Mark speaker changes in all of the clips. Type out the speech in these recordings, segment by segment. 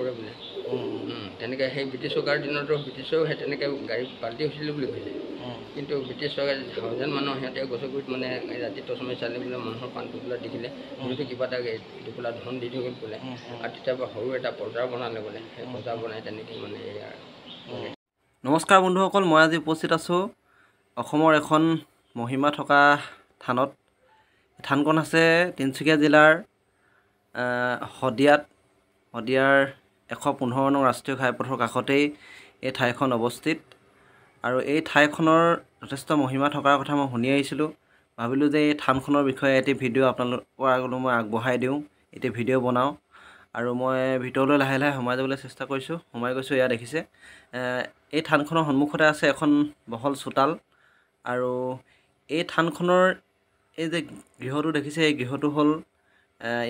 Speaker 1: পৰে বোলে তেনেকৈ সেই ব্ৰিটিছ চৰকাৰৰ দিনতো ব্ৰিটিছেও সেই তেনেকৈ গাড়ী পাল্টি হৈছিলে বুলি কৈছে কিন্তু ব্ৰিটিছ চৰকাৰে হাউজেন মানুহ সিহঁতে গছৰ গুৰিত মানে ৰাতি টচমাৰি চালে বোলে মানুহৰ পাণ টোপোলা দেখিলে হয়তো কিবা এটা টোপোলা ধন দি থৈ গ'ল বোলে আৰু তেতিয়াৰ পৰা সৰু এটা বজাৰ বনালে বোলে সেই বজাৰ বনাই তেনেকৈ মানে এয়া
Speaker 2: নমস্কাৰ বন্ধুসকল, মই আজি উপস্থিত আছোঁ অসমৰ এখন মহিমা থকা থানত। থানখন আছে তিনিচুকীয়া জিলাৰ শদিয়াৰ 115 নং ৰাষ্ট্ৰীয় ঘাইপথৰ কাষতেই এই ঠাইখন অৱস্থিত আৰু এই ঠাইখনৰ যথেষ্ট মহিমা থকাৰ কথা মই শুনি আহিছিলোঁ। ভাবিলোঁ যে এই থানখনৰ বিষয়ে এটি ভিডিঅ' আপোনালোকৰ আগলৈ মই আগবঢ়াই দিওঁ, এটি ভিডিঅ' বনাওঁ আৰু মই ভিতৰলৈ লাহে লাহে সোমাই যাবলৈ চেষ্টা কৰিছোঁ। সোমাই গৈছোঁ, এয়া দেখিছে এই থানখনৰ সন্মুখতে আছে এখন বহল চোতাল আৰু এই থানখনৰ এই যে গৃহটো দেখিছে, এই গৃহটো হ'ল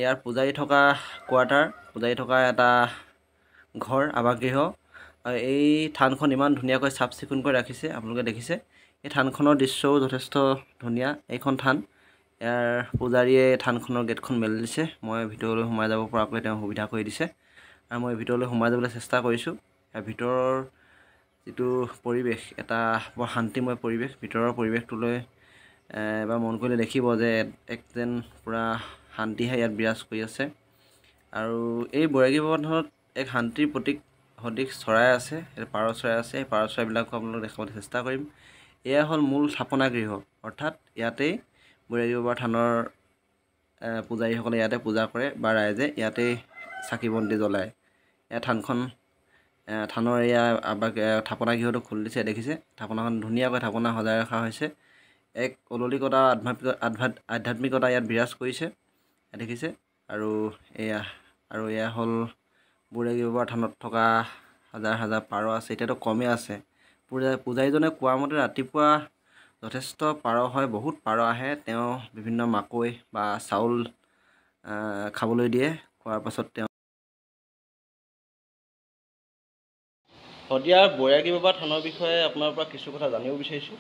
Speaker 2: ইয়াৰ পূজাৰী থকা কোৱাৰ্টাৰ, পূজাৰী থকা এটা ঘৰ, আৱাসগৃহ। এই থানখন ইমান ধুনীয়াকৈ চাফ চিকুণকৈ ৰাখিছে, আপোনালোকে দেখিছে। এই থানখনৰ দৃশ্যও যথেষ্ট ধুনীয়া। এইখন থান, ইয়াৰ পূজাৰীয়ে থানখনৰ গেটখন মেলি দিছে। মই ভিতৰলৈ সোমাই যাব পৰাকৈ তেওঁ সুবিধা কৰি দিছে আৰু মই ভিতৰলৈ সোমাই যাবলৈ চেষ্টা কৰিছোঁ। ইয়াৰ ভিতৰৰ যিটো পৰিৱেশ, এটা বৰ শান্তিময় পৰিৱেশ। ভিতৰৰ পৰিৱেশটোলৈ এবাৰ মন কৰিলে দেখিব যে এক যেন পূৰা শান্তিহে ইয়াত বিৰাজ কৰি আছে। আৰু এই বৈৰাগী বাবা থানত এক শান্তিৰ প্ৰতীক সদৃশ চৰাই আছে, পাৰ চৰাই আছে। এই পাৰ চৰাইবিলাকো আপোনালোকক দেখাবলৈ চেষ্টা কৰিম। এয়া হ'ল মূল থাপনা গৃহ, অৰ্থাৎ ইয়াতেই বৈৰাগী বাবাৰ থানৰ পূজাৰীসকলে ইয়াতে পূজা কৰে বা ৰাইজে ইয়াতেই চাকি বন্তি জ্বলায়। এয়া থানৰ এয়া থাপনা গৃহটো খুলি দিছে, দেখিছে। থাপনাখন ধুনীয়াকৈ থাপনা সজাই ৰখা হৈছে। এক অলৌকিকতা আধ্যাত্মিকতা ইয়াত বিৰাজ কৰিছে, দেখিছে। আৰু এয়া হ'ল বৈৰাগী বাবাৰ থানত থকা হাজাৰ হাজাৰ পাৰ আছে। এতিয়াতো কমেই আছে। পূজাৰীজনে কোৱা মতে ৰাতিপুৱা যথেষ্ট পাৰ হয়, বহুত পাৰ আহে। তেওঁ বিভিন্ন মাকৈ বা চাউল খাবলৈ দিয়ে। খোৱাৰ পাছত তেওঁ শদিয়াৰ বৈৰাগী বাবা থানৰ বিষয়ে আপোনাৰ পৰা কিছু কথা জানিব বিচাৰিছোঁ।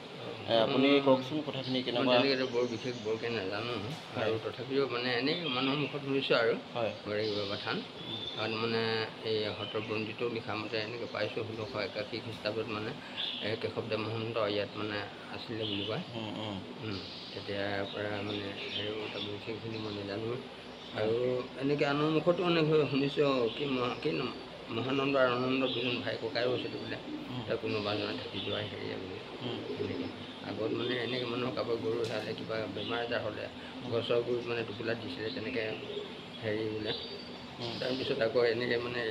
Speaker 2: আপুনি কওকচোন কথাখিনি কেনেকুৱা।
Speaker 1: বৰ বিশেষ বৰকৈ নাজানো আৰু তথাপিও মানে এনেই মানুহৰ মুখত শুনিছোঁ আৰু বৈৰাগী বাবা থান তাত মানে এই সত্ৰপঞ্জীটো লিখা মতে এনেকৈ পাইছোঁ 1681 খ্ৰীষ্টাব্দত মানে কেশৱদেৱ মহন্ত ইয়াত মানে আছিলে বুলি কয়। তেতিয়াৰ পৰা মানে আৰু বিশেষখিনি মই নাজানো আৰু এনেকৈ আনৰ মুখতো এনেকৈ শুনিছোঁ কি মহানন্দ আৰু আনন্দ দুজন ভাই ককায়ো আছিলে বোলে, কোনোবা এজনে থাকি যোৱা হেৰিয়ে বোলে। এনেকৈ আগত মানে এনেকৈ মানুহৰ কাৰোবাৰ গৰু হেৰালে, কিবা বেমাৰ আজাৰ হ'লে গছৰ গুৰিত মানে টোপোলা দিছিলে তেনেকৈ হেৰি বোলে। তাৰপিছত আকৌ এনেকৈ মানে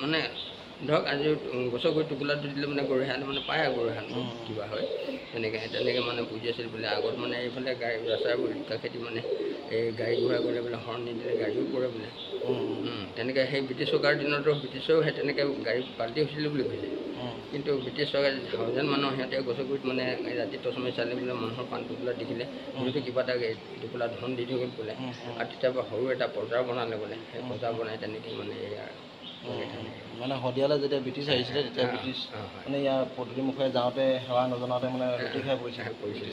Speaker 1: মানে ধৰক আজি গছৰ গুৰিত টোপোলাটো দিলে মানে গৰু হেৰালে মানে পায় আৰু গৰু হেৰালে কিবা হয় তেনেকৈ মানে পুজি আছিল বোলে। আগত মানে এইফালে গাড়ী ৰাস্তাবোৰ কাষেদি মানে এই গাড়ী ঘোঁৰা গ'লে বোলে হৰ্ণ নিদিলে গাড়ীও পৰে বোলে। তেনেকৈ সেই ব্ৰিটিছ চৰকাৰৰ দিনতো ব্ৰিটিছেও সেই তেনেকৈ গাড়ী পাল্টি হৈছিলে বুলি কৈছে কিন্তু ব্ৰিটিছ চৰকাৰে হাউজেন মানুহ সিহঁতে গছৰ গুৰিত মানে ৰাতি টচমাৰি চালে বোলে মানুহৰ পাণ টোপোলা দেখিলে হয়তো কিবা এটা টোপোলা ধন দি থৈ গ'ল বোলে আৰু তেতিয়াৰ পৰা সৰু এটা বজাৰ বনালে বোলে। সেই বজাৰ বনাই তেনেকৈ মানে এয়া
Speaker 2: মানে শদিয়ালৈ যেতিয়া ব্ৰিটিছ আহিছিলে তেতিয়া ব্ৰিটিছ মানে ইয়াৰ পদূলিমুখে যাওঁতে সেৱা নজনাওঁতে মানে লুটি খাই পৰিছিলে।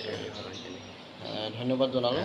Speaker 2: ধন্যবাদ জনালোঁ।